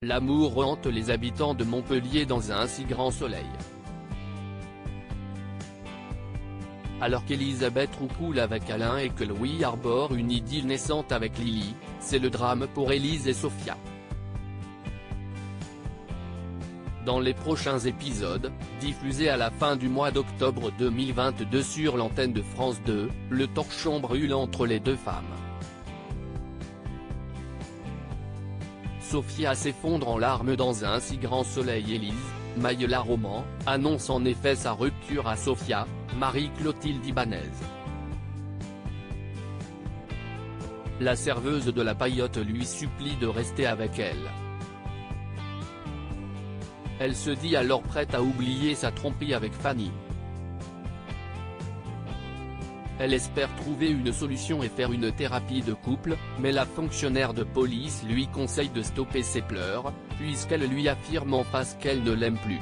L'amour hante les habitants de Montpellier dans un si grand soleil. Alors qu'Elisabeth roucoule avec Alain et que Louis arbore une idylle naissante avec Lily, c'est le drame pour Élise et Sophia. Dans les prochains épisodes, diffusés à la fin du mois d'octobre 2022 sur l'antenne de France 2, le torchon brûle entre les deux femmes. Sophia s'effondre en larmes dans un si grand soleil. Élise, Maïla Roman, annonce en effet sa rupture à Sophia, Marie-Clotilde Ibanez. La serveuse de la paillote lui supplie de rester avec elle. Elle se dit alors prête à oublier sa tromperie avec Fanny. Elle espère trouver une solution et faire une thérapie de couple, mais la fonctionnaire de police lui conseille de stopper ses pleurs, puisqu'elle lui affirme en face qu'elle ne l'aime plus.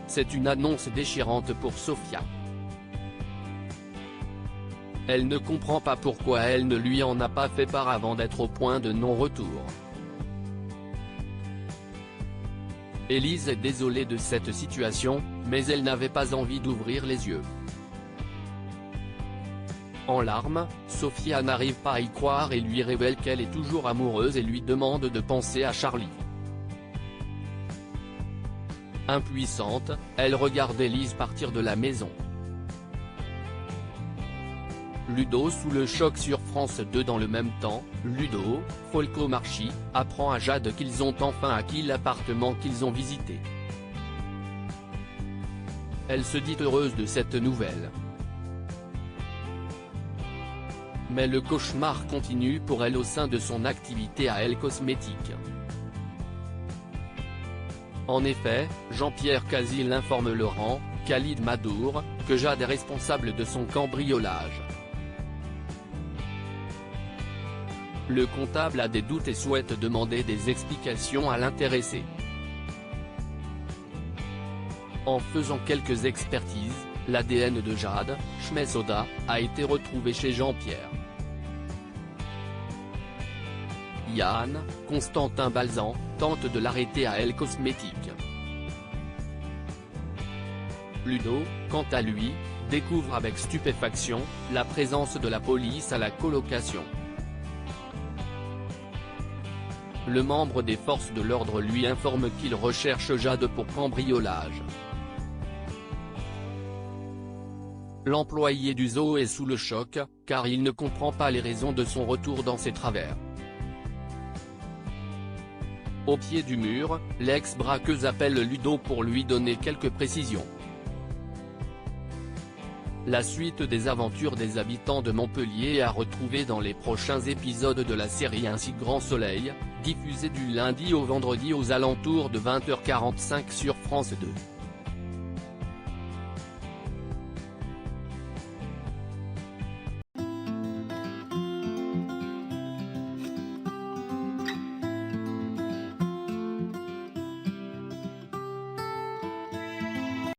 C'est une annonce déchirante pour Sophia. Elle ne comprend pas pourquoi elle ne lui en a pas fait part avant d'être au point de non-retour. Élise est désolée de cette situation, mais elle n'avait pas envie d'ouvrir les yeux. En larmes, Sophia n'arrive pas à y croire et lui révèle qu'elle est toujours amoureuse et lui demande de penser à Charlie. Impuissante, elle regarde Élise partir de la maison. Ludo sous le choc sur France 2. Dans le même temps, Ludo, Folco Marchi, apprend à Jade qu'ils ont enfin acquis l'appartement qu'ils ont visité. Elle se dit heureuse de cette nouvelle. Mais le cauchemar continue pour elle au sein de son activité à Elle Cosmétiques. En effet, Jean-Pierre Casil informe Laurent, Khalid Madour, que Jade est responsable de son cambriolage. Le comptable a des doutes et souhaite demander des explications à l'intéressé. En faisant quelques expertises, l'ADN de Jade, Shmesoda, a été retrouvé chez Jean-Pierre. Yann, Constantin Balzan, tente de l'arrêter à Elle Cosmétiques. Ludo, quant à lui, découvre avec stupéfaction la présence de la police à la colocation. Le membre des forces de l'ordre lui informe qu'il recherche Jade pour cambriolage. L'employé du zoo est sous le choc, car il ne comprend pas les raisons de son retour dans ses travers. Au pied du mur, l'ex-braqueuse appelle Ludo pour lui donner quelques précisions. La suite des aventures des habitants de Montpellier est à retrouver dans les prochains épisodes de la série Un si grand soleil, diffusée du lundi au vendredi aux alentours de 20h45 sur France 2.